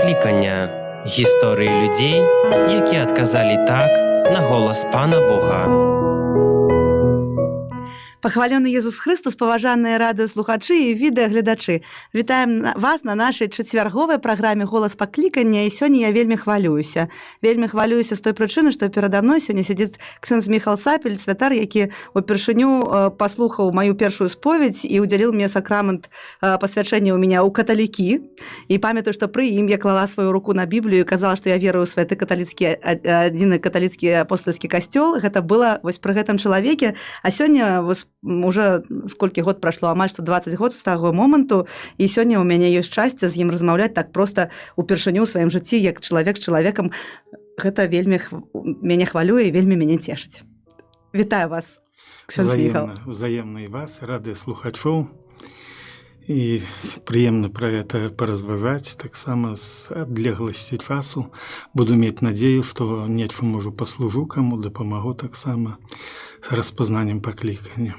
паклікання. Гісторыі людзей, якія адказалі так на голас Пана Бога. Пахвалёны Езус Христос, паважаныя радыёслухачы і відэагледачы. Вітаем вас на нашай чацвярговай праграме «Голас паклікання», і сёння я вельмі хвалююся. Вельмі хвалююся з той прычыны, што перада мной сёння сядзіць ксёндз Міхал Сапель, святар, які упершыню паслухаў маю першую споведь і ўдзяліў мне сакрамент пасвячэння ў мяне ў каталікі. І памятаю, што пры ім я клала сваю руку на Біблію і казала, што я верую ў святы каталіцкі, адзіны каталіцкі апостольскі касцёл. Гэта было вось пры гэтым чалавеке. А сёння уже сколькі год прашло, амаль што 20 год з таго моманту, і сёння ў мяне ёсць шчасце з ім размаўляць так проста упершыню ў сваім жыцці, як чалавек з чалавекам. Гэта вельмі мяне хвалюе і вельмі мяне цешыць. Вітаю вас, ксёндз Міхал. Взаемна і вас, рады слухачоў. І прыемна пра гэта паразважаць, таксама з адлегласці часу. Буду мець надзею, што нечым можу паслужу, каму дапамагу таксама з распазнаннем паклікання.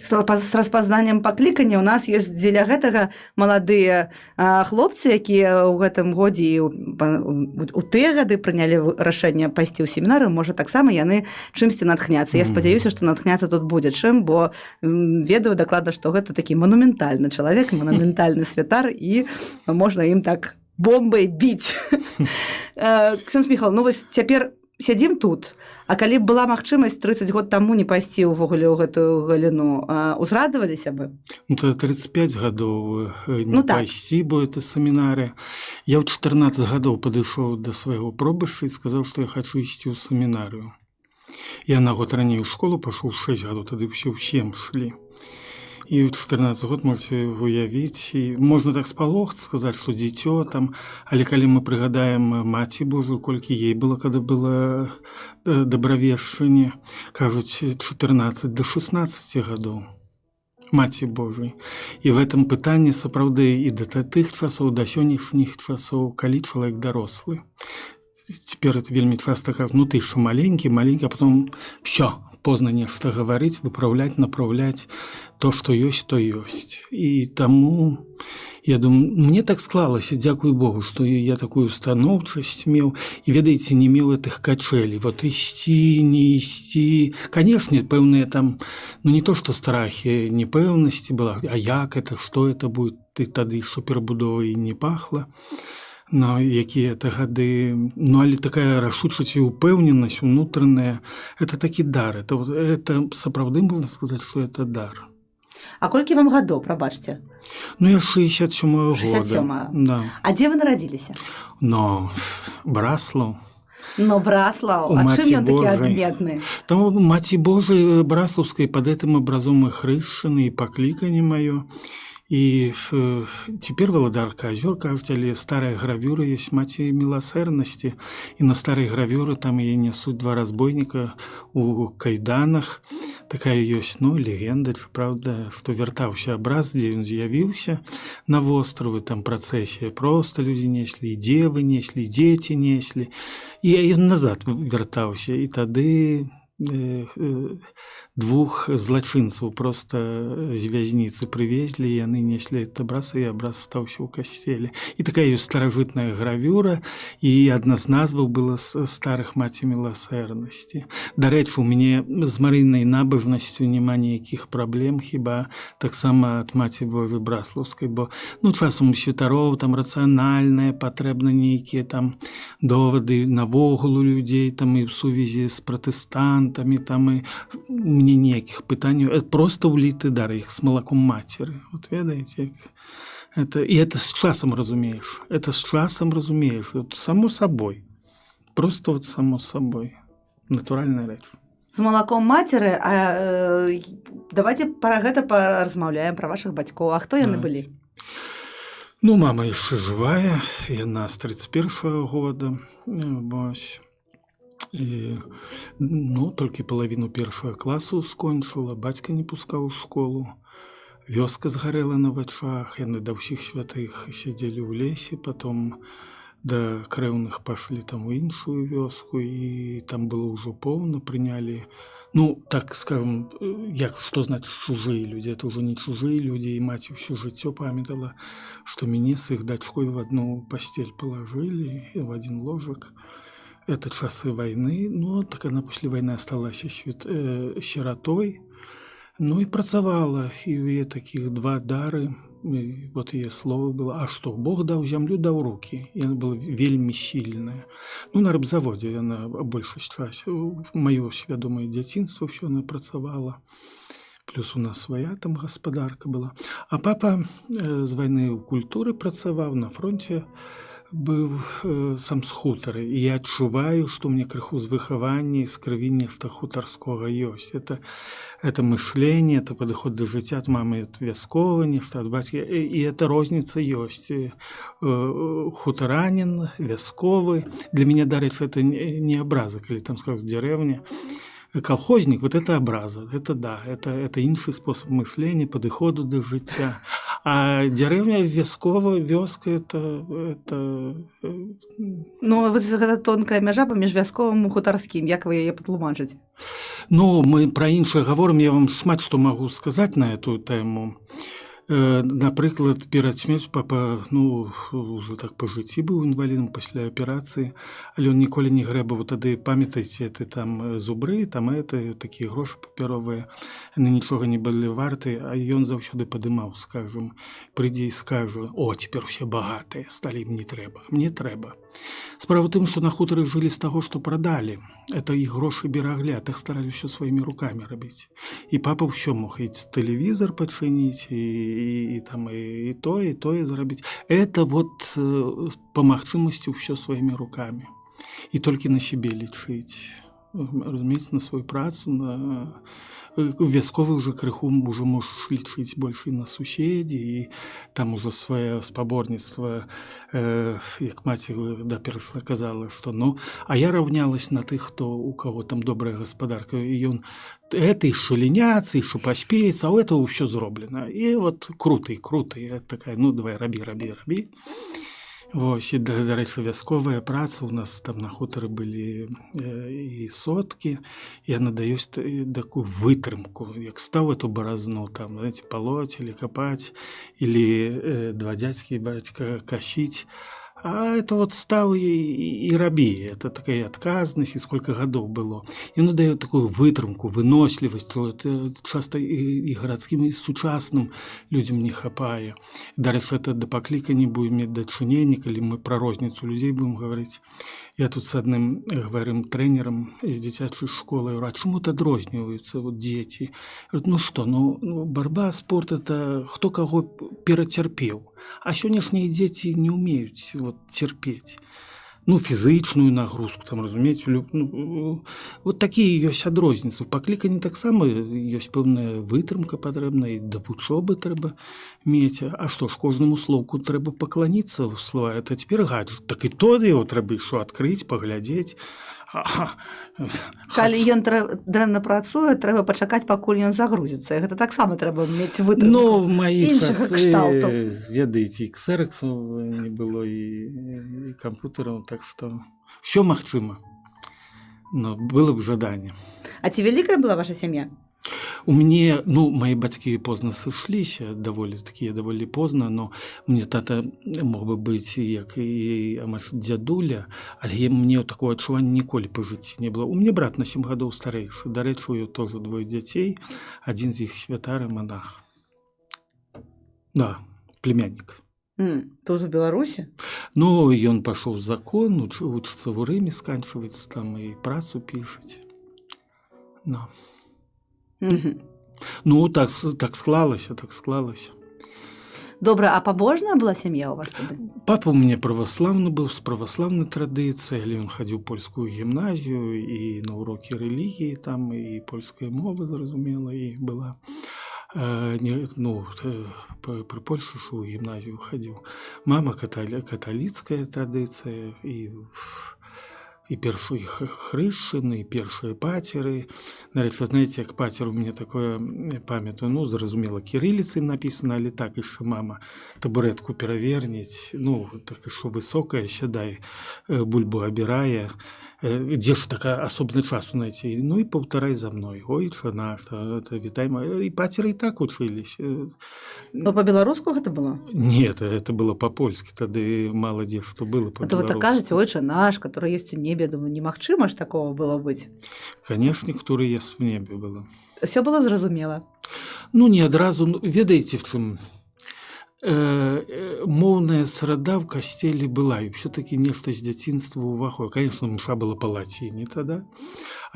З распазнаннем паклікання ў нас ёсць дзеля гэтага маладыя хлопцы, якія ў гэтым годзе і у тыя гады прынялі рашэнне пайсці ў семінарыю, можа таксама яны чымсьці натхняцца. Я спадзяюся, што натхняцца тут будзе чым, бо ведаю дакладна, што гэта такі манументальны чалавек, манументальны святар, і можна ім так бомбай біць. Ксёндз Міхал, ну вось цяпер сядзім тут, а калі б была магчымасць 30 год таму не пайсці ўвогуле ў гэтую галіну, узрадаваліся бы? Ну, то 35 гадоў не пайсці, бо это семінарыя. Я ў 14 гадоў падышоў да свайго пробышча і сказаў, што я хачу ісці ў семінарыю. Я на год раней у школу пашоў 6 гадоў, тады ўсе ў 7 шлі. І ў 14 год можете уявіць, і можна так спалохаць, сказаць, што дзіцё там, але калі мы прыгадаем Маці Божую, колькі ей было, калі было дабравешчанне, кажуць, 14 до 16 гадоў Маці Божай. І в гэтым пытанні сапраўды і да тых часоў, да сённяшніх часоў, калі чалавек дарослы. Цяпер это вельмі часта кажуць, ну ты ж маленькі, а потом всё, позна нешта гаварыць, выпраўляць, направляць то, што ёсць, то ёсць. І таму, я думаю, мне так склалася, дзякуй Богу, што я такую станоўчасць меў, і, ведаеце, не меў гэтых качэлей. Вот ісці, не ісці. Канешне, пэўныя там, ну не то, што страхі, непэўнасці была, а як это, што это будет, ты тады супербудовай не пахла. На якія-то гады, ну, але такая рашучасць і упэўненасць унутраная, это такі дар, это сапраўды можна сказаць, што это дар. А колькі вам гадоў, прабачце? Ну, я 67-го года. 67-го. Да. А дзе вы нарадзіліся? Ну, Браслаў. Ну, Браслаў, а чым ён такі адметны? Там у Маці Божай Браслаўскай пад гэтым абразом і хрышчаны, і пакліканне маё. І цяпер валадарка азёр, кажуць, але старая гравюра ёсць Маці міласэрнасці, і на старай гравюры там яе нясуць два разбойніка у кайданах. Такая ёсць, ну, легенда, правда, што вяртаўся абраз, дзе ён з'явіўся на востравы, там працэсія, проста людзі неслі, і дзевы неслі, і дзеці неслі, і ён назад вяртаўся, і тады двух злачынцаў проста з вязніцы прывезлі, і яны неслі этот абраз, і абраз стаўся ў касцеле. І такая ёсць старажытная гравюра, і адна з назваў была з старых Маці міласэрнасці. Дарэчы, у мяне з марыйнай набажнасцю няма ніякіх праблем, хіба таксама ад Маці Божай Браслаўскай, бо, ну, часам у святароў там рацыянальнае, патрэбна нейкія там довады навогул у людзей, там і ў сувязі з пратэстантамі, там і мне ніякіх пытанняў, это просто уліты дар, іх з малаком мацеры. Вот ведаеце, это, і это з часам разумееш, вот само собой, просто вот само собой, натуральная рэч. З малаком мацеры, а давайте пра гэта паразмаўляем, пра вашых бацькоў. А хто яны былі? Ну, мама яшчэ жывая, яна з 31-го года, вось. І, ну, толькі палавіну першага класу скончыла, бацька не пускаў у школу, вёска згарэла на вачах, яны да ўсіх святых сядзелі ў лесе, потом да крэўных пашлі там у іншую вёску, і там было ўжо поўна, прынялі Ну, так скажем, что значит чужие люди? Это уже не чужие люди, и мать все жыццё памятала, что меня с их дочкой в одну постель положили, в один ложек. Это часы войны. Ну, так она после войны осталась сиротой. Ну, и працавала, і ў яе такіх 2 дары. І вот яе слово было: а што, Бог даў зямлю, даў рукі. Яна была вельмі сільная. Ну, на рыбзаводзе яна большасць часу. Маё свядомае дзяцінства ўсё яна працавала. Плюс у нас свая там гаспадарка была. А папа з вайны ў культуры працаваў, на фронте быў сам з хутары. І я адчуваю, што мне крыху з выхавання і з крыві нешта хутарскога ёсць. Это мышление, это падыход да жыцця ад мамы, ад вясковага, нешта ад бацькі. І эта розніца ёсць. Хутаранін, вясковы. Для мяне, дарэчы, это не абраза, калі там скажу дзярэвня. Колхозник, вот это образа, это да, это іншы способ мышления, падыходу да жыцця. А деревня вяскова, вёска, это... Ну, вот гэта тонкая мяжа паміж вясковым і хутарскім, як вы яе патлумачыце? Ну, мы пра іншае гаворым, я вам шмат што магу сказаць на эту тэму. Напрыклад, перад смерцю папа, ну, уже так па жыцці быў інвалідам пасля аперацыі, але ён ніколі не грэбаў. Тады, памятаеце, это там зубры, там это, такія грошы папяровыя, яны нічога не былі варты, а ён заўсёды падымаў, скажем, прыйдзе і скажа: о, цяпер усе багатыя сталі, мне трэба. Справа ў тым, што на хутары жылі з таго, што прадалі. Это іх грошы бераглі, а так стараліся сваімі рукамі рабіць. І папа ўсё мог і тэлевізор пачыніць, і тое зрабіць. Это вот по магчымасці ўсё сваімі рукамі. І толькі на сябе лічыць. Разумееце, на сваю працу, на вясковы уже крыху уже можаш лічыць больш і на суседзі, і там уже свае спаборніцтва, як маці дапёрсла казала, што ну, а я раўнялась на тых, хто у каго там добрая гаспадарка, і ён это ещё леняцца, ещё паспеецца, а у этого ўсё зроблена. І вот круты, такая, ну давай, рабі. Вось, і, дарэчы, вясковая праца у нас там на хутары былі і соткі, і яна даюць такую вытрымку, як стаў эту баразну там, знаете, палоць или капаць, или 2 дзядзькі і бацька касіць. А это вот стаў і рабі. Это такая адказнасць, і сколько гадоў было. Яно дае такую вытрымку, вынослівасць, часта і гарадскім, і сучасным людзям не хапае. Дарэчы, это да паклікання будем мець дачыненне, калі мы пра розніцу людзей будем гаварыць. Я тут с адным гаварым трэнерам з дзіцячай школы говорю: а чаму адрозніваюцца вот дзеці? Ну што, ну барба, спорт, это хто каго перацярпеў. А сённяшнія дзеці не ўмеюць вот цярпець. Ну, фізычную нагрузку, там, разумееце, вот такія ёсць адрозніцы. У пакліканні таксама ёсць пэўная вытрымка патрэбная, і да вучобы трэба мець. А што ж, кожнаму слоўку трэба пакланіцца ў слова. Это цяпер гаджет. Так і то яго трэба ішо адкрыць, паглядзець. Калі ён дрэнна працуе, трэба пачакаць, пакуль ён загрузіцца. Гэта таксама трэба мець вытрымку. Ну, в маі часы, ведаеце, і ксерексу не было, і кампутараў, так што ўсё магчыма. Но было б жаданне. А ці вялікая была ваша сям'я? У мяне, ну, мои бацькі позна сышліся, даволі позна, но мне тата мог бы быць як і амаль дзядуля, але мне такое адчуванне ніколі па жыцці не было. У мяне брат на 7 гадоў старэйшы, дарэчы, у яго тоже 2 дзяцей, адзін з іх святар і монах. Да, племяннік. Тут у Беларусі? Ну, ён пашоў закон, вучыцца ў Рыме, сканчваецца там і працу пішаць. Ну. Ну, так склалася. Добра, а пабожная была сям'я у вас тады? Папа у мяне праваслаўны быў, з праваслаўнай традыцыяй, але ён хадзіў польскую гімназію і на урокі рэлігіі там, і польская мова, зразумела, і была. Ну, пры Польшы у гімназію хадзіў. Мама каталіцкая традыцыя, і першыя хрышчыны, і першыя пацеры. Нарэчы, знаеце, як пацер у мяне такое памятаю, ну, зразумела, кірыліцай напісана, але так ішо мама табурэтку перавернець, ну, так ішо высокая, сядай, бульбу абірае, Где ж такая особный час найти? Ну и повторяй за мной. Ой, жена, это витай. И пацеры и так учились. Ну, по-беларуску гэта было? Нет, это было по-польски. Тогда мало где что было А то вы так по-белорусски. кажете, отче наш, который есть у небе. Я думаю, немагчыма ж такого было быть. Конечно, который есть в небе было. Все было зразумела. Ну, не адразу, ведаеце, в чым моўная срада ў касцеле была, і ўсё-такі нешта з дзяцінства ўваходзіла. Конечно, муша была па лаціні тада,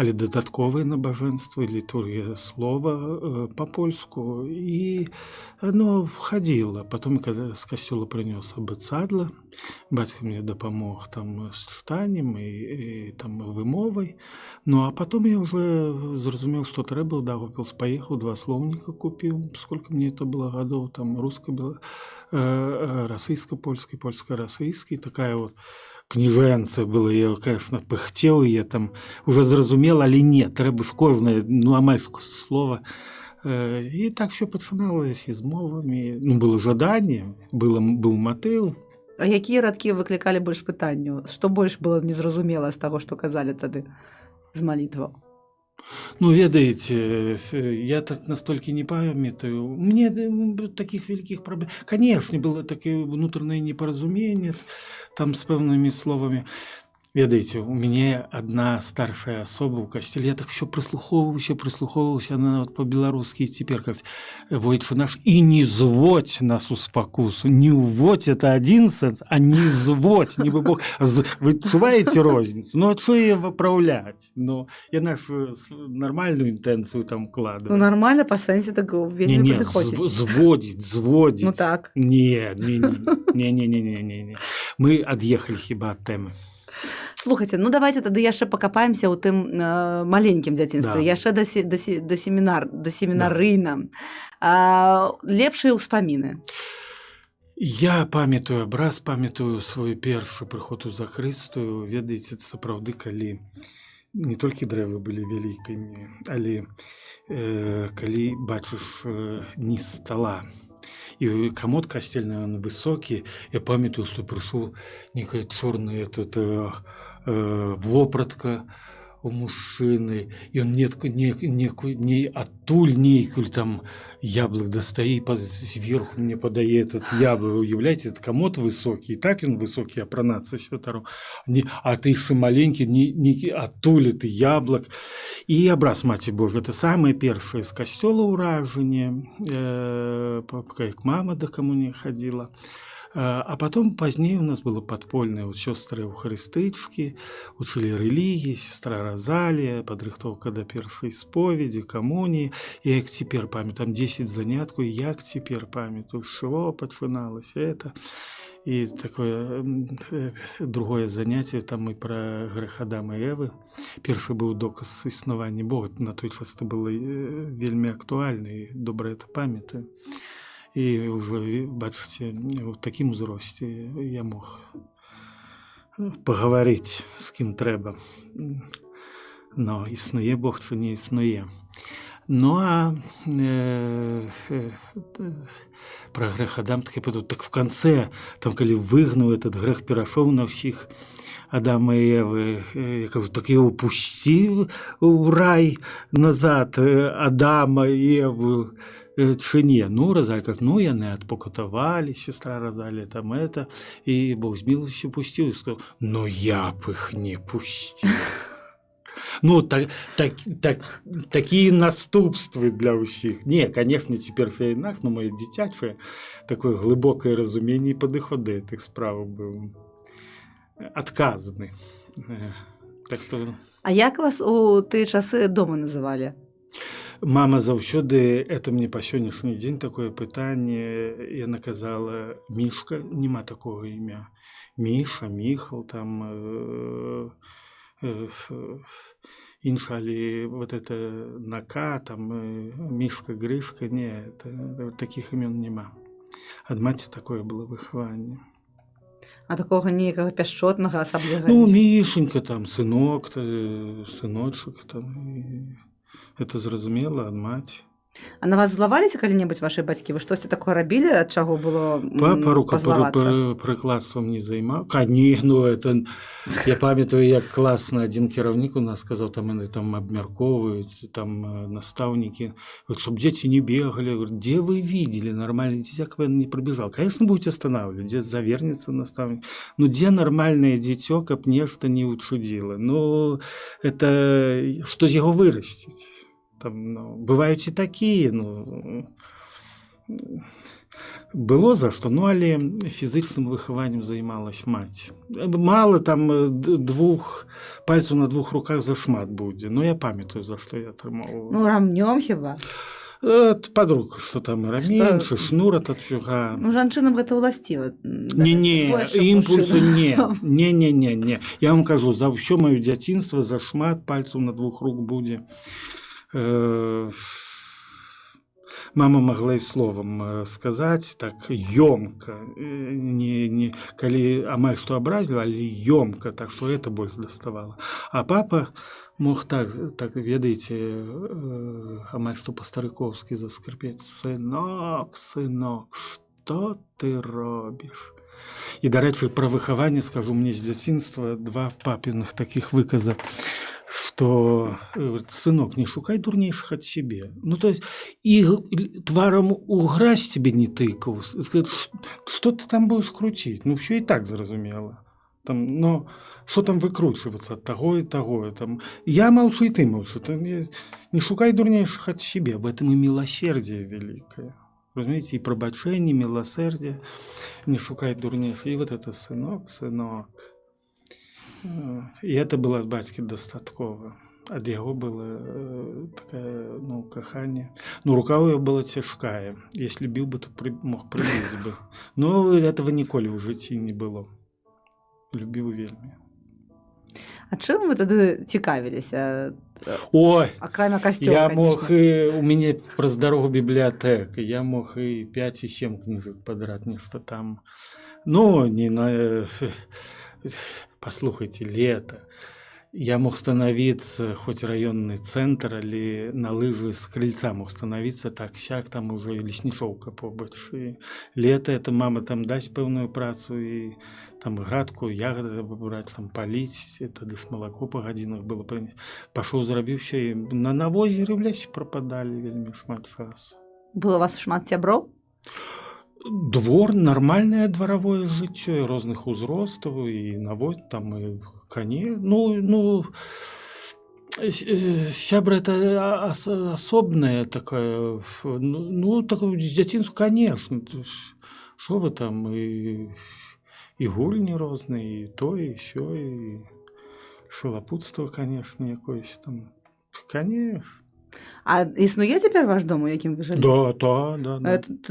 але дадатковае набажэнства, літургія слова па-польску, і оно входило. Потом, когда з касцёла прынёс абыцадла, бацька мне дапамог там з чытаннем і там вымовай. Ну, а потом я уже зразумеў, што трэба, Даўгавпілс паехаў, 2 слоўніка купіў. Сколько мне это было гадоў, там руска была, расійска-польскай, польска-расійскай, такая вот кніжэнца была. Я, конечно, пыхцеў, я там уже зразумела, але не, трэба ж кожнае, ну, амаль слова. І так все пачыналася з мовамі. Ну, было жаданне, быў матыў. А якія радкі выклікалі больш пытанняў? Што больш было незразумела з таго, што казалі тады з малітваў? Ну, ведаеце, я так настолькі не памятаю. Мне таких великих проблем... Конечно, было такое внутреннее непоразумение там с пэўнымі словамі. Ведаеце, у мяне одна старшая особа ў касцеле, я так все прыслухоўваўся, она вот по-беларускі цяпер кажа: «Войтчы наш, і не зводь нас у спакусу». Не уводь — это один сэнс, а не зводь, не бы бог. Вы адчуваеце розніцу? Ну, а што яе выпраўляць? Ну, яна ж нормальную інтэнцыю там вкладывае. Ну, нормально, па сэнсе так вельмі падыходзіць. Зводзіць. Ну, так. Не. Мы ад'ехалі хіба ад тэмы. Слухайте, ну давайте тады яшчэ пакапаемся ў тым маленькім дзяцінстве, Да. яшчэ да семінарыйна. Лепшыя ўспаміны. Я памятаю абраз, памятаю свой першы прыход у закрыстую. Ведаеце, сапраўды, калі не толькі дрэвы былі вялікімі, але калі бачыш низ стола, і камод касцельны, он высокі. Я памятаю, што прыйшоў некая чорная вопратка у мужчыны, і он не адтуль нейкуль там яблык дастае, зверху мне падае этот яблык. Уяўляеце, этот камод высокі, і так ён высокі, апранацца святаром. А ты яшчэ маленькі, нейкі адтуль ты яблык. І абраз Маці Божай — это самае першае з касцёла ўражанне, як мама да камуніі хадзіла. А потом позднее у нас было подпольное, вот сестры Евхаристычки, учили религии, сестра Розалия, подрыхтовка до першей споведи, коммунии. И як теперь памятаю, там 10 занятков, як теперь памятаю, что починалось это. И такое другое занятие, там мы про грех Адама и Евы. Перший был доказ існування Бога, на той час это было вельми актуально, и добре это памятаю. И уже, бачите, в таким узросте я мог поговорить с кем трэба. Но існує Бог, чи не існує. Ну, а про грех Адам так в конце, там, коли выгнал этот грех, перешел на всех Адама и Евы, я кажу, так его пусти в рай назад, Адама и Еву, чи не? Ну, Розаль каже, ну, яны адпокутавалі, сестра Розалія там это, и Бог з милостью пустил, и сказал, но я б их не пустил. Ну, такие наступствы для усіх. Не, конечно, теперь все інакше, но моє дитяче такое глибоке розуміння і підход до цих справ був адказний. Так что... А як вас у ті часи дома називали? Мама заўсёды, это мне па сённяшні дзень такое пытанне, яна казала, Мішка, нема такого імя. Міша, Міхал, там інша, але вот это Нака, там Мішка, Гришка, не, это, таких имен нема. Ад маці такое было выхаванне. А такого ніякого пяшчотнага асаблівага? Ну, Мішенька, там, сынок, сыночек, там, это зразумела ад маці. А на вас злаваліся калі-небудзь вашы бацькі? Вы штосьці такое рабілі, ад чаго было Папа пазлавацца? прыкладствам не займаў. Это я памятаю, як класна адзін кіраўнік у нас сказаў, там яны там абмяркоўваюць, там настаўнікі, чтоб дзеці не бегалі. Где вы видели нормальное дитя, как не пробежал? Конечно, будете останавливать, где завернется наставник. Но где нормальное дитё, каб нешта не учудило? Ну, это что з яго вырасціць? Там, ну, бываюць і такія, ну, было за што, ну, але фізычным выхаваннем займалась маці. Мала там двух пальцаў на двух руках зашмат будзе, но я памятаю, за што я атрымаў. Ну, рамнём хіба? Подруг, што там рамень, шнур ад атчуга. Ну, жанчынам гэта ўласціва. Не, імпульсу не. Я вам кажу, за ўсё маё дзяцінства зашмат пальцаў на двух рук будзе. Мама могла і словам сказаць так ёмка, не калі амаль што абразліва, але ёмка, так што это больш даставала. А папа мог так ведаеце, амаль што па-старыковскі заскрыпець: сынок, што ты робіш? І, дарэчы, пра выхаванне скажу, мне з дзяцінства два папіных такіх выказа, что, сынок, не шукай дурнейших от себе. Ну, то есть, и тваром угрась тебе не тыкал. Что ты там будешь крутить? Ну, все и так зразумело. Там, но что там выкручиваться от того и того? Там, я молчу, и ты молчу. Там, не шукай дурнейших от себя. В этом и милосердие великое. Разумеете, и пробачение, милосердие. Не шукай дурнейших. И вот это сынок. І это было ад бацькі дастаткова. Ад яго было такое, ну, каханне. Ну, рука у яго была цяжкая. Если біў бы, то мог прыбіць бы. Но этого ніколі ў жыцці не было. Любіў вельмі. А чым вы тады цікавіліся? Ой, акрамя касцёла, я конечно. мог у мяне праз дарогу бібліятэка, я мог і 5 і 7 кніжак падрад, нешта там. Ну, не на... Послухайте, лето. Я мог становиться, хоть районный центр, или на лыжи с крыльца мог становиться, так-сяк, там уже лесничовка побольше. И лето, это мама там дасть певную працу, и там градку, ягоды брать, там полить, это десь молоко по годинах было принять. Пошел, зрабіў все, и на озере в лесе пропадали вельмі шмат часу. Было у вас шмат сяброў? Двор, нормальное дворовое жыццё розных узростаў і навод там і коне. Ну сябра это асобная такая, ну такое з дзяцінства, конечно. Что вы там і гульні розныя, і то, і сё, і шалапутство, конечно, якоеся там. Конечно. А існуе цяпер ваш дом, у якім вы жылі? Да.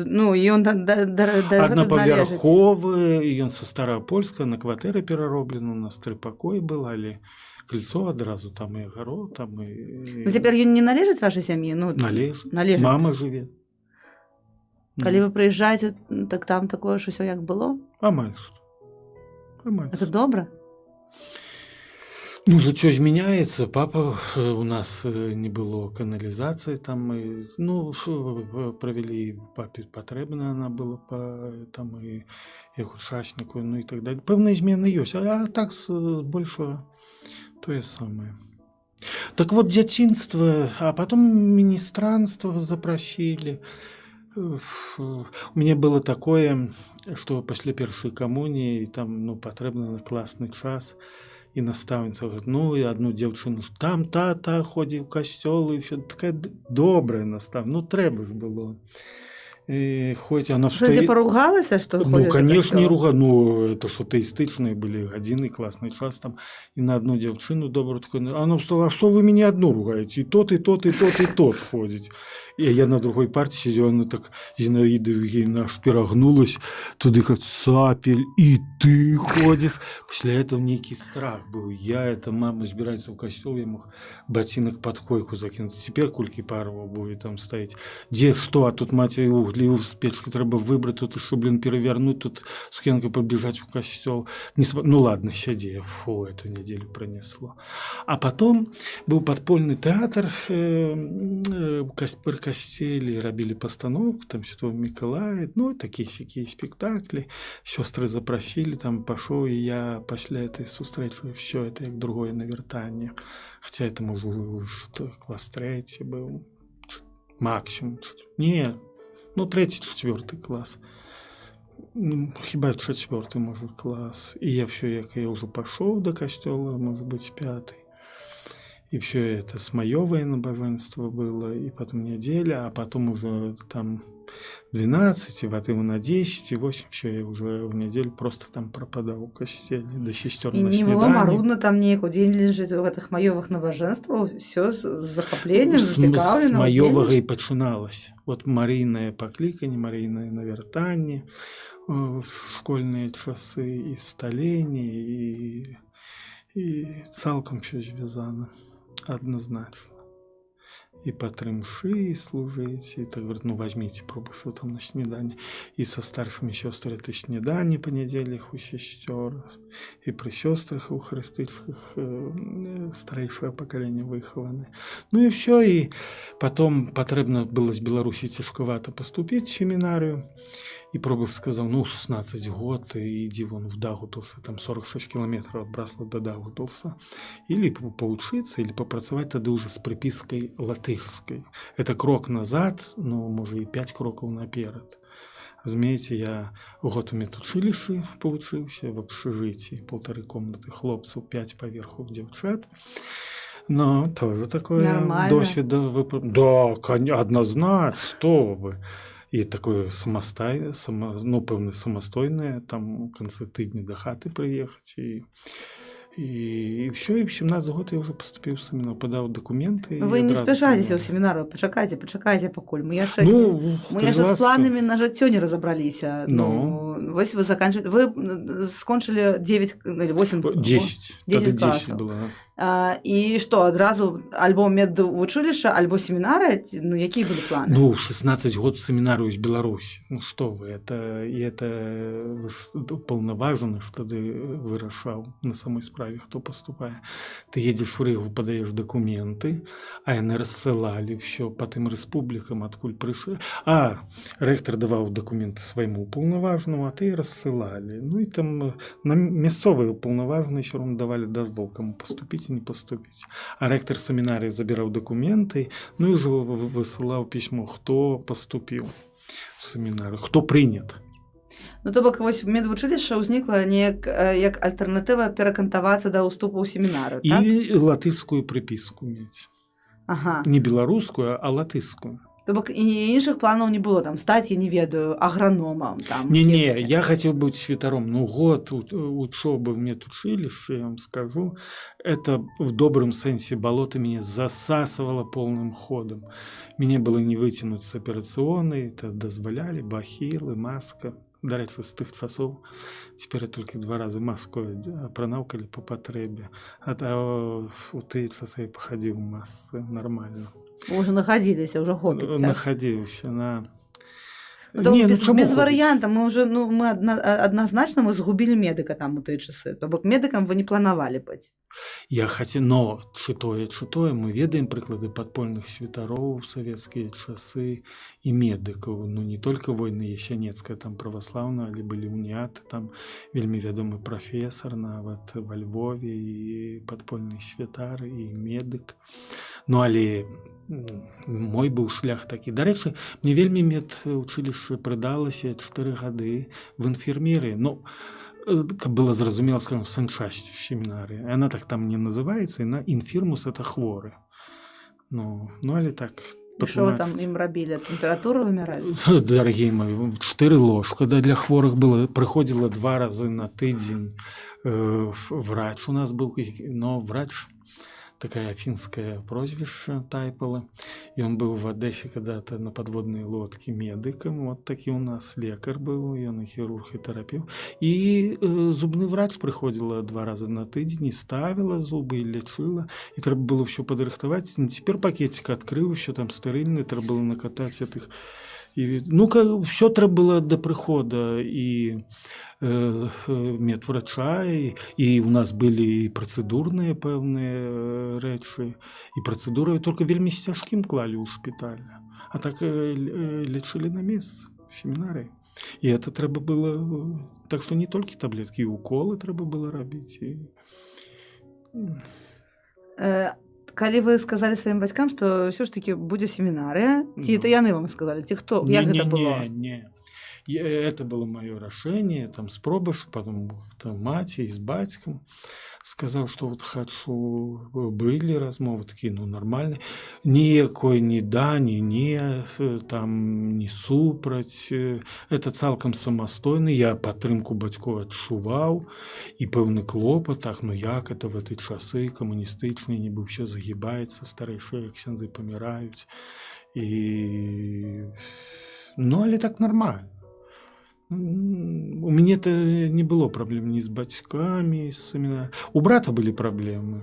Ну, і ён аднапавярховы, і ён са старапольска, на кватэры перароблены, у нас 3 пакоі было, але крыльцо адразу, там і агарод, там і... Ну, цяпер ён не належыць вашай сям'і? Ну, належыць. Мама жыве. Калі вы прыязджаеце, так там такое ж усё як было? Амаль што. Это добра? Ну, жыццё змяняецца. Папа, у нас не было каналізацыі, там мы, ну, правялі, папе патрэбна она была там і як учасніку, ну і так далее. Пэўныя змены ёсць, а так больше тое самае. Так вот, дзяцінства, а потом міністранства запросили. У меня было такое, что пасля першай камуніі там, ну, патрэбны на класны час. І настаўніца говорит, ну, і одну дзяўчыну, там тата ходзіў у касцёл, і ўсё такая добрая настаўніца. Ну, трэба ж было. И хоть она Кстати, поругалась, что ну, конечно, не руга. Ну, это что теистичные были годины, классный час там. И на одну девчину добрую такую, она встала, а что вы меня одну ругаете? И тот, и тот, и тот, и тот ходить. И я на другой партии сидел, она так, Зинаида Евгеньевна аж перегнулась, туды как сапель, и ты ходишь. После этого некий страх был. Я, это мама собирается в костел, я мог ботинок под койку закинуть. Теперь кульки парова будет там стоять. Где что, а тут мать угли аглію з печки трэба выбраць, тут що, перавярнуць, тут сукенкой побежать в костёл. Ну ладно, сядзі, фу, эту неделю пронесло. А потом был подпольный театр при костеле, рабілі постановку, там Святого Миколая, ну, такие-сякие спектакли. Сестры запросили, там пошел, и я после этой встречи все это как другое навертание. Хотя это, может, уже класс 3 был, максимум. Не, ну, 3-4 класс. Хіба 4, может, класс. И я все, я уже пошел до костела, может быть, 5. И все это с маёвое набоженство было, и потом неделя, а потом уже там 12, и потом на 10, и 8, все, я уже в неделю просто там пропадал у костеле, до сестер на снедании. И не было марудно там некую день лежит в этих маёвых набоженствах, все с захоплением, с маёвого и починалось. Вот Марийное покликанье, Марийное навертание, школьные часы, и столение, и цалком все звязано. Однозначно. И по 3 мши служите, и так говорят, ну возьмите пробу, что там на снедание. И со старшими сестрами это снедание по неделях у сестер, и при сестрах у христических старейшее поколение выхованы. Ну и все, и потом потребно было с Беларуси тяжковато поступить в семинарию. И Пробов сказал, ну, 16 год, и иди вон в Даугавпилса, там 46 километров от Браслава до Даугавпилса. Или поучиться, или попрацевать тогда уже с припиской латышской. Это крок назад, ну, может, и 5 кроков наперед. Разумеете, я год у медучилища поучился, в общежитии, 1,5 комнаты хлопцев, 5 поверху девчат. Но тоже такое досвід. Да, однозначно, что вы. І такое певне самостойне, там в конце тижня до хати приїхати. И все, и в 17 год я уже поступил в семинар, подал документы. Вы не спешайтесь у семинару, почекайте, покуль. Мы ще з планами на життя не разобрались. Ну, ось вы заканчиваете, вы скончили 9 или 8? 10 классов. Было. И что, одразу альбо медучилища, альбо семинары? Ну, какие были планы? Ну, 16 год в семинарию из Беларуси. Ну, что вы, это полноважно, что ты вырашал на самой справе, кто поступает. Ты едешь в Ригу, подаешь документы, а они рассылали все по тем республикам, откуда пришли. А, ректор давал документы своему уполноваженному, а ты рассылали. Ну, и там на местовые уполноваженные все равно давали дозвол, кому поступить, не поступить. А ректор семинарии забирал документы, ну и уже высылал письмо, кто поступил в семинарию, кто принят. Ну, то бок, вось медвучилішча ўзнікла як альтэрнатыва перакантавацца да ўступу ў семінарыю, так? І латышскую приписку мець. Ага. Не беларускую, а латышскую. То бок, і іншых планаў не было, там, стаць, я не ведаю, аграномам. Не, я хотел быть святаром. Ну, год учебы в медучилище, я вам скажу, это в добром сенсе болото меня засасывало полным ходом. Меня было не вытянуть с операционной, это дозволяли, бахилы, маска. До речі, з тих часов тепер я тільки 2 рази маскою пронавкали по потребі. А у ті часи я походив в масці нормально. Ви вже находилися, вже год. Находився, на... Ну, без варыянта, мы однозначно мы згубили медика там у той часы. То бок медикам вы не планавалі быць. Я хотел, но чытое, мы ведаем прыклады падпольных святароў в советские часы и медиков. Ну, не только войны Ясенецкая, там православная, але были уніяты, там вельмі вядомы профессор нават во Львове, и падпольный святар, и медик. Ну, але мой быў шлях такі. Дарэчы, мне вельмі медучилішча прыдалася 4 гады в инфермеры. Ну, как было зразумела, скажем, в санчасці в семинарии. Она так там не называется, на инфирмус это хворы. Ну, але так. Что вы там им робили? Температуру вымирали? Дорогие мои, 4 ложки. Когда для хворых было, приходило 2 раза на тыдзень врач у нас был, но врач... Такая финское прозвище Тайпала. И он был в Одессе когда-то на подводной лодке медиком. Вот такой у нас лекарь был, и он и хирург, и терапевт. И зубный врач приходила 2 раза на тыдень, и ставила зубы, и лечила. И треба было все подрыхтовать. И теперь пакетик открыл, еще там стерильный, треба было накатать этих Все трэба было да прыхода і медврача, і у нас былі і працэдурныя пэўныя рэчы, і працэдуры толькі вельмі з цяжкім клалі ў шпіталь, а так лечылі на месцы в семінарыі. І это трэба было, так што не толькі таблеткі, і уколы трэба было рабіць. Калі вы сказалі сваім бацькам, што ўсё ж такі будзе семінарыя, ці это яны вам сказалі, ці хто? Як гэта было? Не. Это было моё рашэнне, там з пробыш, потом маці з бацькам сказаў, што вот хачу, былі размовы такія, нармальныя, ніякой ні да, ні не, там не супраць, это цалкам самастойна, я падтрымку бацькоў адчуваў, і пэўны клопат, так, як это в этой часы камуністычныя, нібы ўсё загібаецца, старэйшыя ксяндзы паміраюць, але так нармальна. У мяне-то не было праблем ні з бацькамі, з семінаром. У брата былі праблемы.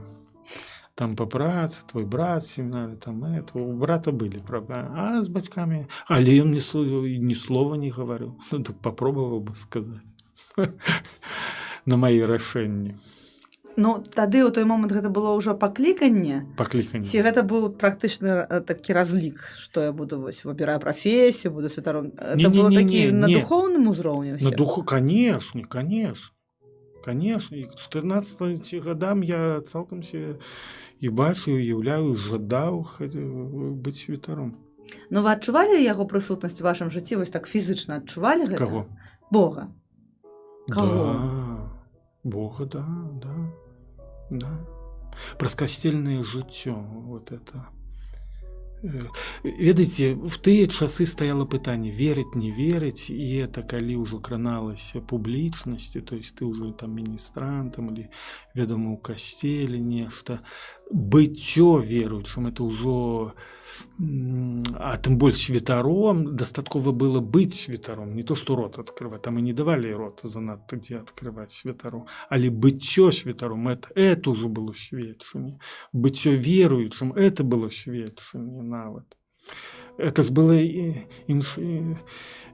Там по працы, твой брат, семінары, там это. У брата былі праблемы. А з бацькамі... Але ён ні слова не гаварыў. Так попробовал бы сказаць. На маі рашэнні. Тады ў той момант гэта было ўжо пакліканне? Пакліканне. Ці гэта быў практычны такі разлік, што я буду выбіраю прафесію, буду святаром? Это было такі на духоўным узроўні? На духу, конечно. І к 14 гадам я цалкам себе і бачу, і уяўляю, жадаў быць святаром. Вы адчувалі яго прысутнасць у вашым жыцці? Вось так фізычна адчувалі гэта? Каго? Бога. Каго? Бога, да. Праз касцельнае жыццё, вот это. Ведаеце, в тыя часы стаяла пытанне, верыць, не верыць, і это калі ўжо краналася публічнасці, то есть ты ўжо там міністрантам, или, вядома, у касцеле нешта, быццё веруючым, это ўжо, а тым больш святаром, дастаткова было быць святаром, не то, што рот адкрываць, там і не давалі рот занадта дзе адкрываць святаром, але быццё святаром, это ўжо было сведчанне, быццё веруючым, это было сведчанне нават. Это ж было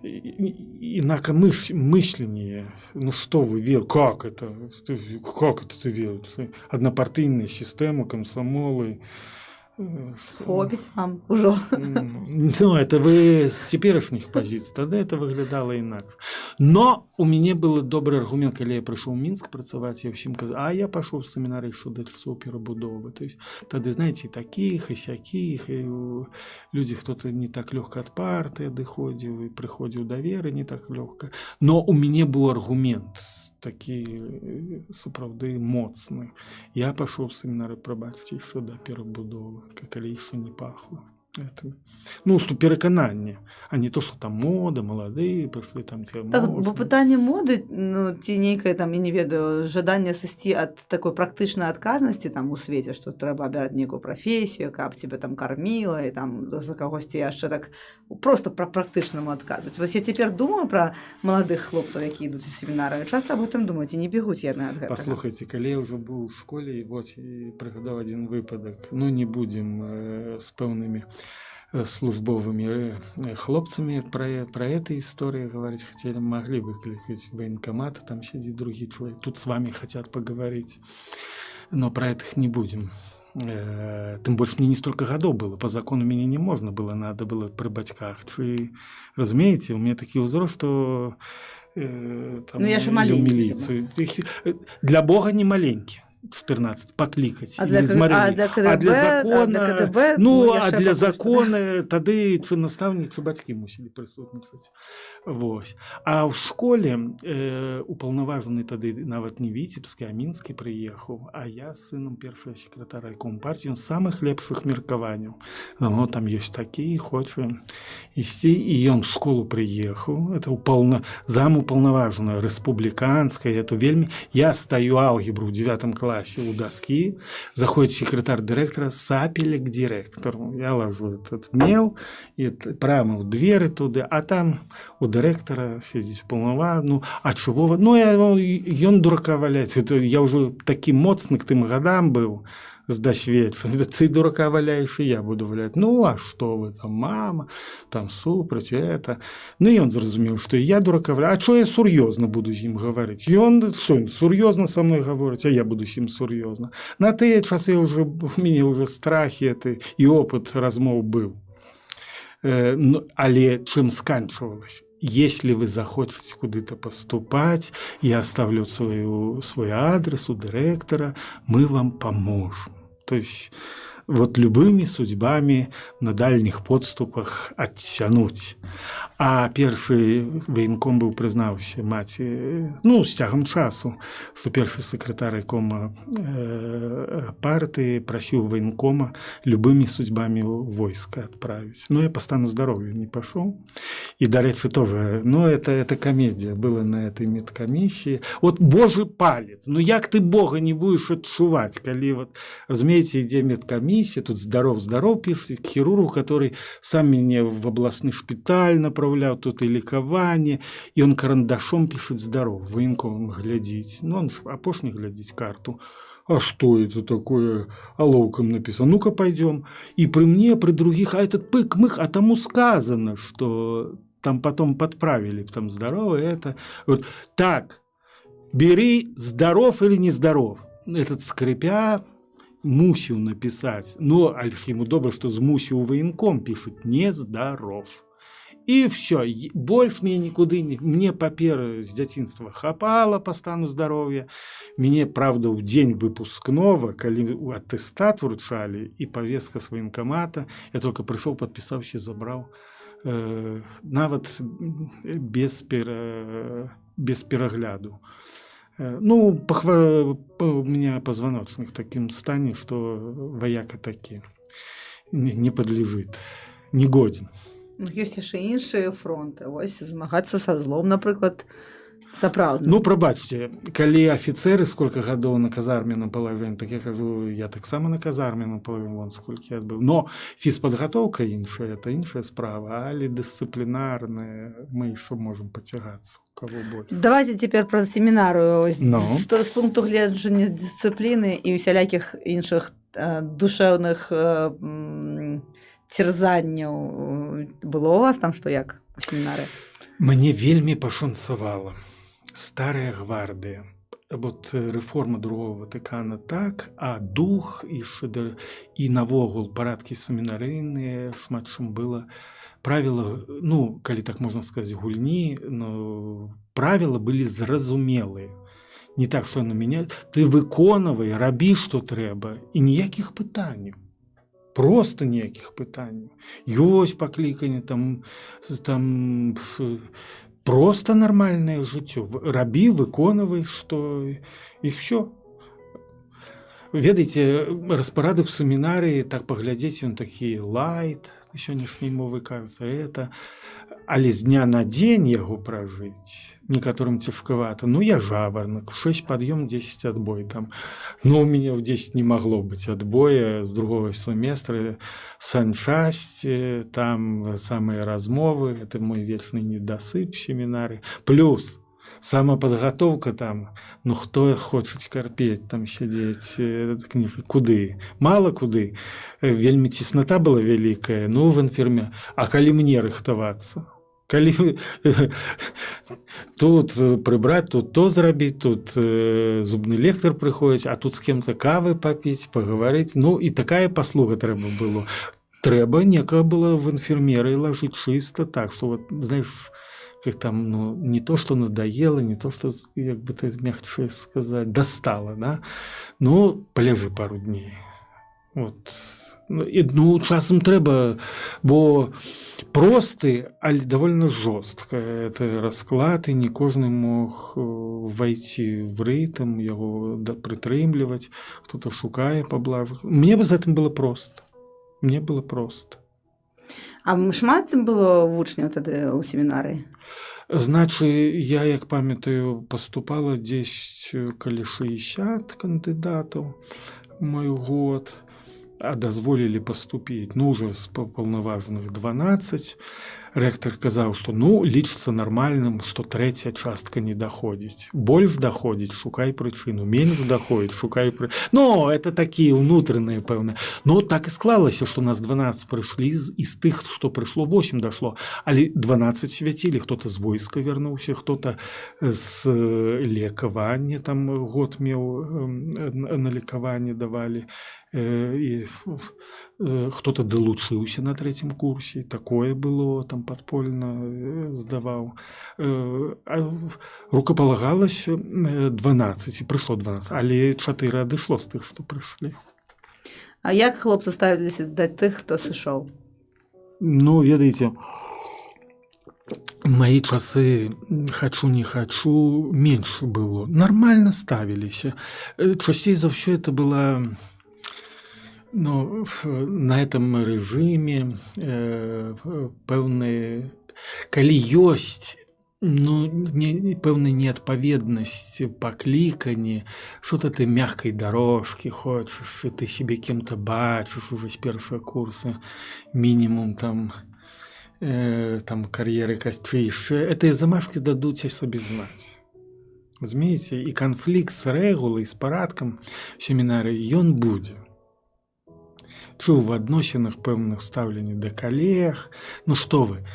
инако мысление. Что вы верите? Как это ты верите? Однопартийная система, комсомолы. Хопіць вам ужо. Это вы з цяперашніх пазіцый. Тады это выглядала інакш. Но у мяне был добры аргумент, калі я прыйшоў у Мінск працаваць, я ўсім казаў, а я пашоў в семінарыю шудачцоў перабудовы. То есть тады, знаете, і такіх, і сякіх, і людзі хто-то не так лёгка ад партыі адыходзіў, і прыходзіў да веры не так лёгка. Но у мяне быў аргумент такі сапраўды моцны. Я пашоў в семінары, прабачце, яшчэ да перабудовы, калі яшчэ не пахло. Што перакананне, а не то, што там мода, маладыя, прыйшлі там ці так, бо пытанне моды, ці нейкае там, я не ведаю, жаданне сысці ад такой практычнай адказнасці там у свеце, што трэба абіраць нейкую прафесію, каб цябе там карміла, і там за кагосьці яшчэ так проста практычнаму адказваць. Вось я цяпер думаю пра маладых хлопцаў, які ідуць у семінары, часта аб гэтым думаюць, і не бегуць яны ад гэтага. Паслухайце, калі я ўжо быў у школе, і прыгадаў адзін выпадак, не будзем з пэўнымі службовыми хлопцами про этой истории говорить хотели, могли выкликать военкомат, там сидит другие человек, тут с вами хотят поговорить, но про это не будем. Тым больше мне не столько годов было, по закону мне не можно было, надо было при бацьках. Вы разумеете, у меня такие узрост, что я же маленький. Для Бога не маленький. 14 покликать для закона, для закона тады наставнік ці бацькі мусілі прысутнічаць. А ў школе упаўнаважаны тады нават не віцебскі, а мінскі прыехаў, а я з сынам першага сакратара райкому партіі, з самых лепшых меркаванняў. Там ёсць такі, хоча ісці, і ён в школу прыехаў, это зам упаўнаважаная рэспубліканская, это вельмі, я стаю алгебру ў 9 класе у доски, заходит секретарь директора, сапели к директору. Я ложу этот мел, и прямо в двери туда, а там у директора сидит полнова, а чего? Он дурака валяет. Я уже таким моцный к тым годам был, здасведчыць. Ты дурака валяеш, і я буду валяць. Ну, а што вы там, мама, там супраць это. Ну, і ён зразумеў, што я дурака валяю. А чо я сур'ёзна буду з ім гаварыць? Ён сур'ёзна са мной гаворыць, а я буду з ім сур'ёзна. На тыя часы у мяне ўжо страхі і опыт размоў быў. Але чым сканчивалось? Если вы захочете куда-то поступать, я оставлю свой адрес у директора, мы вам поможем. То есть вот любыми судьбами на дальних подступах оттянуть. А першы военком быў прызнаўся маці, ну, з цягам часу, што першы сакратар райкома партыі прасіў военкома любымі судьбами войска отправить. Но я по стану здоровья не пошел. И, до речи, тоже, ну, это комедия была на этой медкомиссии. Вот Божий палец, ну, як ты Бога не будешь отчувать, коли вот, разумеете, где медкомиссия, тут здоров, пишет, к хирургу, который сам меня в областный шпиталь направлял, тут и лікаванне, и он карандашом пишет здоров, военком глядеть. Ну, он апошний глядеть карту. А что это такое? Оловком написано. Ну-ка, пойдем. И при мне, при других, а этот пык-мых, а тому сказано, что там потом подправили, там здорово, это. Вот так, бери, здоров или не здоров. Этот скрипя мусил написать. Но ему добро, что змусил военком пишет не здоров. И все, больше мне никуда не... Мне папер с дзяцінства хапала по стану здоровья. Мне, правда, в день выпускного, когда аттестат вручали и повестка с военкомата, я только пришел, подписался, забрал. Нават без перегляду. Ну, у меня позвоночник в таким стане, что вояка таки не подлежит, не годен. Ёсць яшчэ іншыя фронты, вось змагацца са злом, напрыклад, сапраўдна. Ну, прабачце, калі афіцеры сколько гадоў на казарменным палажэнні, так я кажу, я таксама на казарменным палажэнні, вон сколькі адбыў. Но фізпадгатоўка іншая, это іншая справа, але дысцыплінарная, мы еще можем потягацца, у кого больше. Давайте цяпер пра семінарыю. No. З пункту гледжання дысцыпліны і усялякіх іншых душэўных церзанняў было у вас там, што як у семінары? Мне вельмі пашанцавала. Старая гвардыя. Вот рэформа другого Ватыкана так, а дух і навогул парадкі семінарыйныя, шмат чым было. Правила, ну, калі так можна сказаць, гульні, но правила былі зразумелыя. Не так, што на мяне, ты выконвай, рабі, што трэба, і ніякіх пытанняў. Просто ніякіх пытанняў. Ёсць пакліканне, там просто нармальнае жыццё. Рабі, выконвай, што і все. Ведаеце, распарадак семінарыі, так паглядзець, ён такі лайт, сённяшняй мовы кажется, это, але з дня на дзень яго пражыць некаторым цяжкавата. Ну, я жаварнак, 6 падъём, 10 отбой там. Но у меня в 10 не могло быть отбоя с другого семестра, санчасці, там самые размовы, это мой вечный недосып семинары. Плюс самоподготовка там, ну, хто хоча карпець там сядзець, куды? Мало куды. Вельмі цеснота была вялікая, ну, в інферме. А калі мне рыхтавацца? Калі тут прыбраць, тут то зрабіць, тут зубны лектар прыходзіць, а тут з кем-то кавы папіць, пагаварыць. Ну, і такая паслуга трэба было. Трэба некага было в інфермеры ложить чисто так, что вот, знаешь, как там, ну, не то, что надоело, не то, что, как бы ты мягче сказать, достало, да? Ну, полежи пару дней. Вот. Ну, часам трэба, бо просты, але довольно жорстка. Это расклад, і не кожны мог войти в ритм, яго прытрымліваць, кто-то шукае поблажак. Мне бы за этим было просто. Мне было просто. А шмат было вучняў тады ў семінары? Значы, я, як памятаю, паступала 10 каля 60 кандыдатаў мой год, а дазволілі паступіць, ну, уже з паўнаважных 12. рэктар казаў, што ну лічыцца нармальным, што трэцяя частка не даходзіць. Больш даходзіць, шукай прычыну, менш даходзіць, шукай прычыну. Ну, это такія ўнутраныя, пэўна. Ну, так і склалася, што нас 12 прыйшлі, і з тых, што прыйшло, 8 дашло. Але 12 свяцілі, хто-то з войска вярнуўся, хто-то з лекавання, там год меў, на лекаванне давалі. І хто-то далучыўся на 3-м курсе, такое было, там падпольна здаваў. Рукапалагалася 12, і прыйшло 12, але 4 адышло з тых, што прыйшлі. А як хлопцы ставіліся да тых, хто сышоў? Ну, ведаеце, мои часы хачу не хачу менш было. Нармальна ставіліся. Часцей за ўсё это была... Ну, на этом режиме пэўныя, калі ёсць, ну, пэўная неадпаведнасць пакліканні, что-то ты мягкой дорожки хочешь, и ты себе кем-то бачишь уже с першага курса, минимум там кар'еры касцейшыя, этыя замашки дадуць о сабе знаць. Разумееце, і канфлікт з рэгулай, з парадкам семінарыі, ён будзе. Чуў в адносінах пэўных стаўленні да калег. Ну што вы,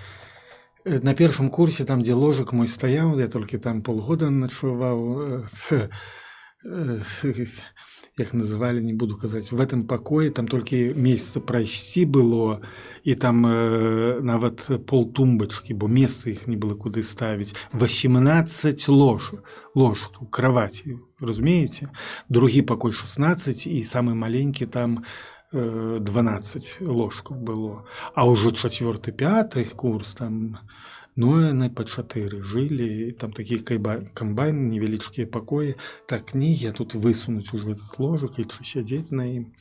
на першым курсе, там, дзе ложак мой стаяў, я толькі там полгода начуваў, як называлі, не буду казаць, в этом пакоі, там толькі месяца прайсці было, і там нават полтумбачкі, бо месца іх не было куды ставіць. 18 ложкаў, кроваці, разумееце? Другі пакой 16, і самы маленькі там 12 ложкаў было. А ўжо 4-5 курс, там, ну, яны па 4 жылі, там такія камбайны, невялічкія пакоі, так кнігі, а тут высунуць уже этот ложак і сядзець на ім.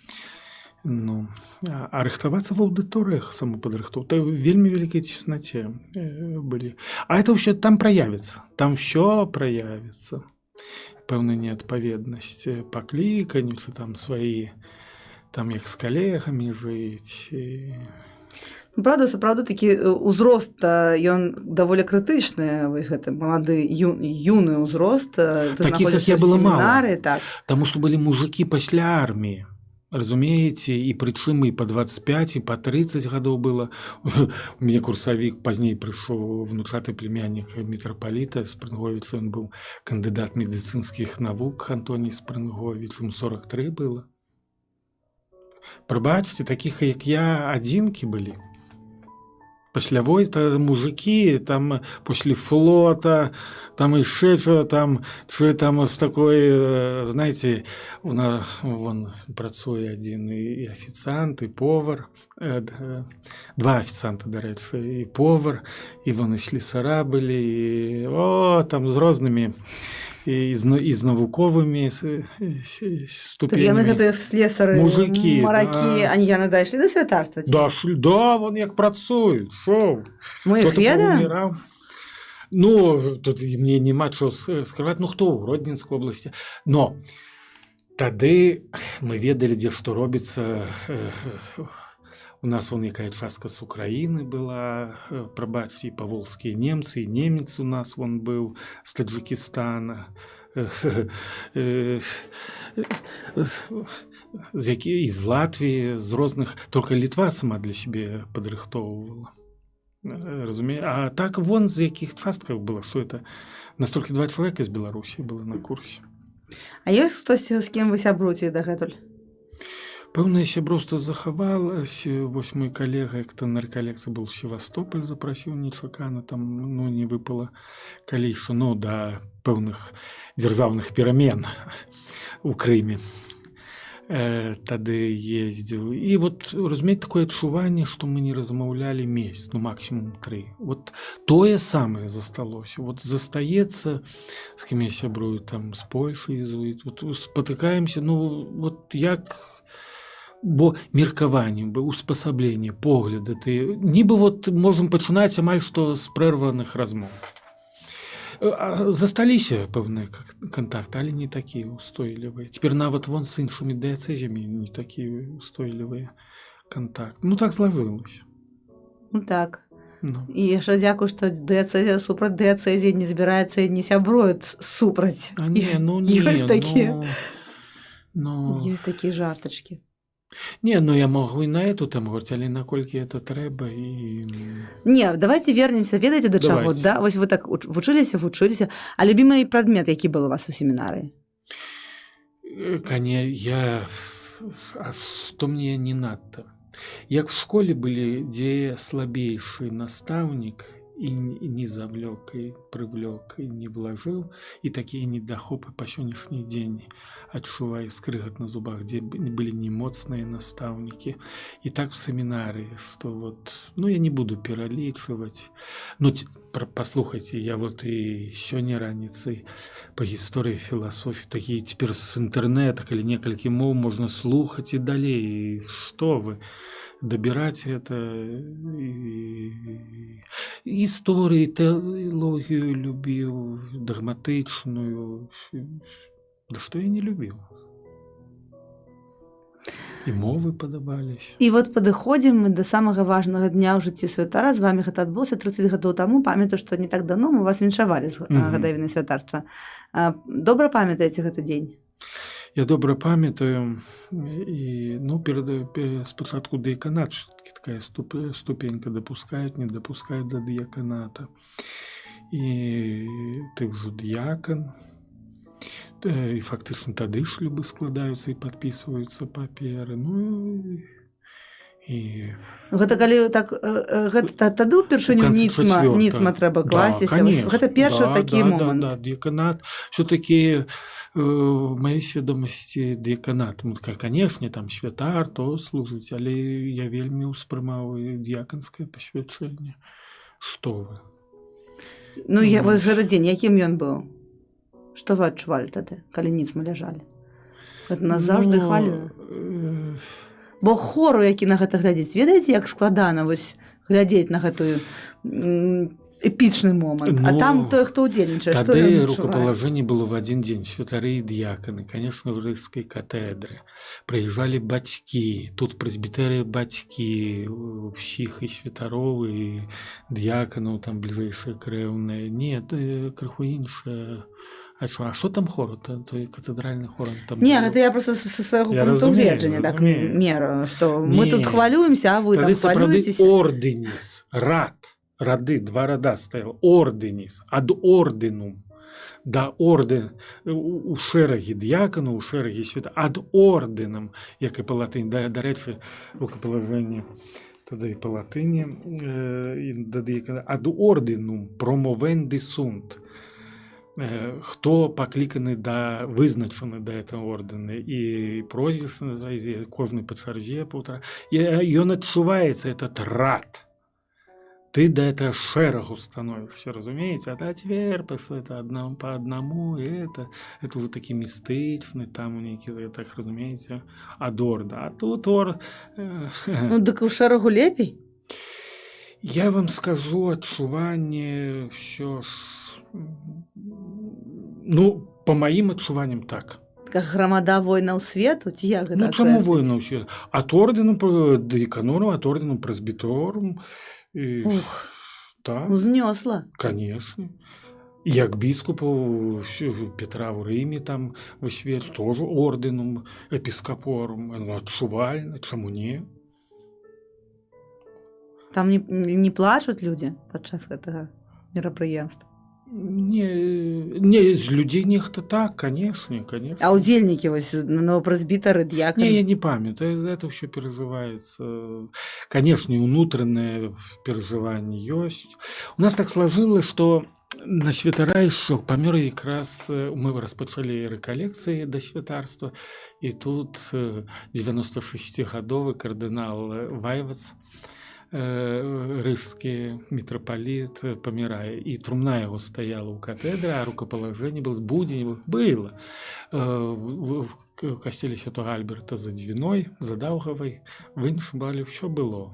Ну, а рыхтавацца в аўдыторыях самападрыхтоўка, вельмі вялікай цеснаце былі. А это ўсё там праявіцца, там ўсё праявіцца. Пэўная неадпаведнасць пакліканню, ці там свае, там як з калегамі жыць. Правда, сапраўды такі ўзрост, ён даволі крытычны, вось гэты малады юны ўзрост. Такіх, як я, было мала. Так. Таму што былі мужыкі пасля арміі. Разумееце, і прычым і па 25, і па 30 гадоў было. У мяне курсавік, пазней прыйшоў внучаты племяннік мітрапаліта Спрынговіча, ён быў кандыдат медыцынскіх навук, Антоній Спрынговіч, 43 было. Прабачце, такіх, як я, адзінкі былі. Пасля войны мужики, там, после флота, там еще что там с такой, знаете, вон працуе один и официант, и повар, два официанта, до речі, и повар, и вон и слесара были, и, там с разными, і з навуковими ступенями. Яны гэтыя слесары, мужики, маракі, яны дайшлі да святарства? Да, вон як працуюць, шо? Мы іх ведаем? Ну, тут мне няма чого скрываць, ну хто ў Гродненскай обласці. Но тады мы ведалі, дзе што робіцца. У нас вон якая частка з Украіны была, прабачце, і паволжскія немцы, і немец у нас вон быў з Таджикістана, з Латвіі, з розных, толькі Літва сама для сябе падрыхтоўвала. Разумею. А так вон з якіх частках было, што это? Настолькі 2 чалавека з Беларусі было на курсе. А ёсць хтосьці, з кім вы сябруеце дагэтуль? Пэўнае сяброўства захавалася. Вось мой калега, як то на рэкалекцыі был Севастополь, запрасіў нечакана, там, ну, не выпала калейшу, ну, да пэўных дзяржаўных перамен у Крыме. Тады ездзіў. І вот, разумееце, такое адчуванне, што мы не размаўлялі месяц, ну, максимум 3. Вот тое самае засталося. Вот застаецца, з кім я сябрую, там, з Польшай, вот спатыкаемся, ну, вот як... Бо меркаванне, успасабленне, погляды, нібы вот можам пачынаць амаль што з прэрваных размоў. Засталіся пэўныя кантакты, але не такія устойлівыя. Цяпер нават вон з іншымі дыяцэзямі не такія устойлівыя кантакты. Ну так злажылася. Ну так. І яшчэ дзякую, што дыяцэзія супраць дыяцэзіі не збіраецца і не сябруе супраць. Ёсць такія жартачкі. Не, ну я могу і на эту тему говорить, але наколькі это трэба і... Не, давайте вернемся, ведаеце да чаго, да? Вось вы так вучыліся, а любімы прадмет, які был у вас у семінарыі? А што мне не надта? Як в школе былі, дзе слабейшы настаўнік і не завлёк, і прывлёк, і не блажыў, і такія недахопы па сённяшні дзень адчуваю скрыгат на зубах, дзе былі немоцныя настаўнікі. І так в семінарыі, што вот, ну я не буду пералічваць. Ну, паслухайце, я вот і сёння раніцай па гісторыі філасофіі, такі цяпер з інтэрнэта, калі некалькі моў можна слухаць і далей. Што вы? Дабіраць это гісторыю, тэалогію любіў, дагматычную. Да што я не любіў. І мовы падабались. І вот падыходзім мы да самага важнага дня ў жыцці святара. З вамі гэта адбылося 30 гадоў таму. Памятаю, што не так даўно мы вас віншавалі з гадавіны святарства. Добра памятаеце гэты дзень? Я добра памятаю, і спачатку дыяканат, такая ступенька дапускаюць, не дапускаюць да дыяканата. І ты ўжо дыякан, і фактычна тады шлюбы складаюцца і падпісваюцца паперы. Гэта калі так, гэта тады ўпершыню ніцма трэба класціся. Гэта першы такі момант. Да, дыяканат. Все-таки в моей свядомасці дыяканат. Канешне, там святар, то служыць, але я вельмі ўспрымаў дыяканскае пасвячэнне. Што вы? Ну, вось гэты дзень, якім ён быў? Што вы адчувалі тады, калі ніцма ляжалі? Гэта нас заўжды хвалюе. Бо хору, які на гэта глядзіць, ведаеце, як складана вось глядзець на гэтую эпічны момант. А там той, хто ўдзельнічае, што ён адчувае? Тады рукапалажэнне было в адзін дзень. Святары і дыяканы, конечно, ў рыжскай катедры. Прыязджалі бацькі, тут прэзбітэрыя бацькі, ўсіх і святароў, і дыяканаў, там бліжэйшыя крэўныя. Не, крыху іншае. А што там хор? Той катедральны хор? Не, гэта я просто са свайго пункту гледжання так меру, што мы тут хвалюемся, а вы там хвалюецеся. Тады сапраўды орденіс, рады, два рада стаяў, орденіс, ад орденум, да орден, у шэрагі дыякану, у шэрагі свята, ад орденам, як і па латыні. Да рэчы, рукапалажэнне тады і па латыні, ад орденум промовенди сунт. Хто пакліканы вызначаны да этого ордэна, і прозвішча называе, кожны па чарзе паўтара. І ён адчуваецца, этот рад. Ты да этого шэрагу становішся, разумееце? А цяпер это па аднаму, это уже такі містычны, там нейкі, так разумееце, ад орда. А тут Ну, дык у шэрагу лепей? Я вам скажу, адчуванне ўсё ж... Ну, по маім адчуванням, так. Как грамада войнаў свету? Ці як гэта? Ну, чаму войнаў свету? Ад ордену дыяканорум, ад ордену прэзбіторум. Так. Узнёсла. Конечно. Як біскупу Петра ў Рыме, там, у свет, тоже орденум, епіскапорум. Адчувальна, чаму не? Там не плачуць людзі падчас гэтага мерапрыемства? Не, з людзей нехта так, конечно. А удзельнікі вось новапрэзбітары, дыяканы? Не, я не памятаю, это ўсё перажываецца. Конечно, унутранае перажыванне ёсць. У нас так сложилось, што на святара ішоў, памёр якраз, мы распачалі рэкалекцыі да святарства, і тут 96-гадовы кардынал Вайвац, рыжскі мітрапаліт, памірае, і трумна яго стаяла ў катедры, а рукапалажэнне было, будзень было. В касцеле святога Альберта за Дзвіной, за Даўгавай, в іншым балі ўсё было.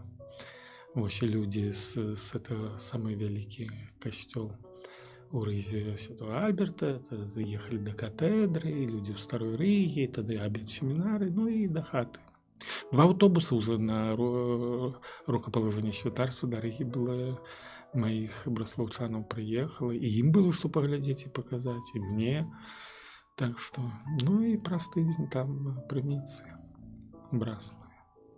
Вось і людзі з этого самы вялікі касцёл у Рызе святого Альберта, заехалі да катедры, людзі ў Старой Рыгі, тады абед семінары, ну і да хаты. 2 аўтобусы ўжо на рукапалажэнне святарства дарогі было маіх браслаўчанаў прыехала, і ім было што паглядзець і паказаць, і мне. Так што, ну і праз тыдзень там прыміцы брасную.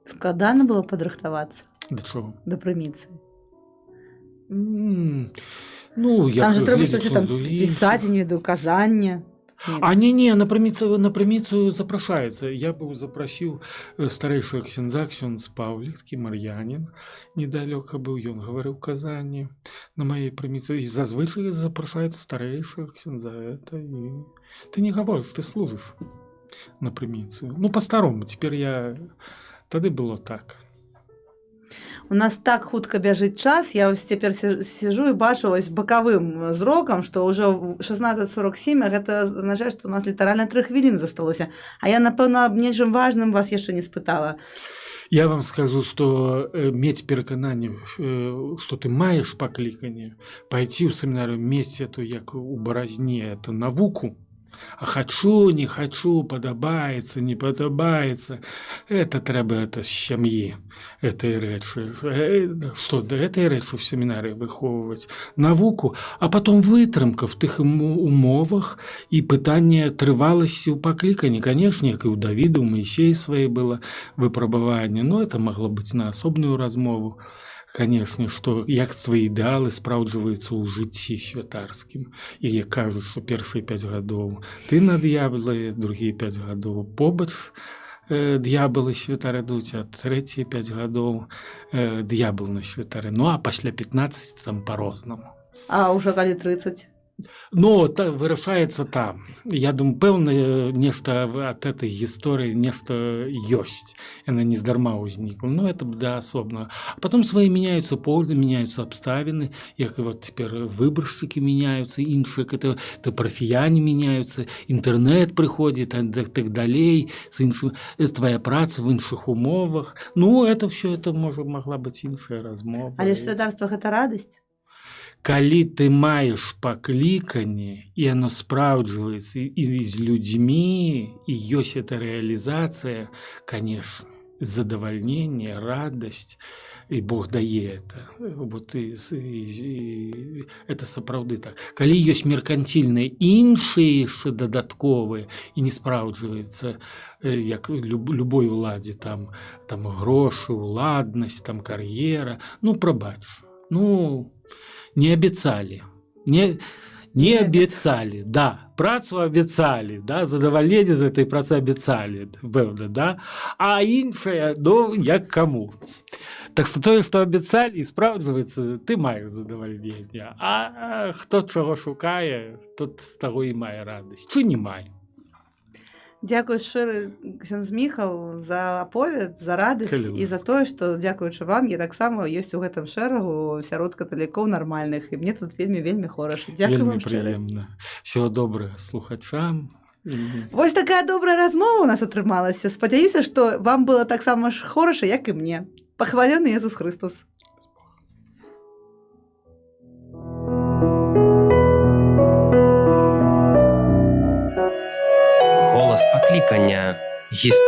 Складана было падрыхтавацца Да чого? да прыміцы? Ну, як Там же трэба гледзець штосьці там у іншых. пісаць, неведаўказанне. А не, на прыміцу запрашаецца. Я быў запрасіў старэйшага ксяндза, ксёндз Паўлік, мар'янін. Недалёка быў, ён гаварыў казанні на маёй прыміцы. І зазвычай запрашаецца старэйшага ксяндза. Это і... Ты не гаворыш, ты служыш на прыміцу. Ну, па-старому, цяпер я... Тады было так. У нас так хутка бяжыць час, я ось цяпер сижу і бачу ось бакавым зрокам, што ўжо 16:47, а гэта азначае, што у нас літаральна 3 хвіліны засталося. А я, напэўна, аб нечым важным вас яшчэ не спытала. Я вам скажу, што мець перакананне, што ты маеш пакліканне, пайти ў семінарыю, мець эту, як у баразне, это навуку, а хачу, не хачу, падабаецца, не падабаецца, это трэба это з сям'і, этой рэчы. Што, этой рэчы в семінарыі выхоўваць навуку, а потом вытрымка в тых умовах і пытанне трываласці ў пакліканні. Канешне, як і ў Давіда, у Маісея свае было выпрабаванне, но это магло быць на асобную размову. Канешне, што як твои ідэалы спраўджваюцца ў жыцці святарскім. І як кажуць, што першыя 5 гадоў ты на д'ябла, другія 5 гадоў побач д'ябалы святары ідуць, а трэція 5 гадоў д'ябл на святары. Ну, а пасля 15 там па-рознаму. А ўжо калі 30? Ну, вырашаецца там. Я думаю, пэўна, нешта ад этой гісторыі нешта ёсць. Яна не здарма ўзнікла. Ну, это да асобна. А потом свои меняются погляды, меняются обставины, як вот теперь выборщики меняются, іншие, это парафіяне меняются, интернет приходит, так далей, твоя праца в іншых умовах. Ну, это все, это могла быть іншая размова. Але ж святарства гэта радасць? Калі ты маеш пакліканне, і оно спраўджваецца і з людзьмі, і ёсць эта рэалізацыя, конечно, задавальненне, радасць, і Бог дае это. Вот это сапраўды так. Калі ёсць меркантильныя іншыя яшчэ дадатковыя і не спраўджваецца, як любой уладзе, там грошы, уладнасць, там кар'ера, ну, прабач, ну, не обещали, не обещали, да, працу обещали, да, задоволение за этой працы обещали, пэўна, да, а іншае, ну, як кому. Так што тое, што абяцалі, і спраўджваецца, ты маеш задавальненне, а хто чаго шукае, тот з таго і мае радасць, ці не мае. Дзякую шчыры, ксёндз Міхал, за аповед, за радасць і за тое, што, дзякуючы вам, я таксама ёсць у гэтым шэрагу сярод каталікоў нармальных, і мне тут вельмі хораша. Дзякую вам шчыра. Вельмі прыемна. Всего добрага слухачам. Вось такая добрая размова у нас атрымалася. Спадзяюся, што вам было таксама ж хораша, як і мне. Пахвалёны Езус Христос. Голас паклікання. Гісторія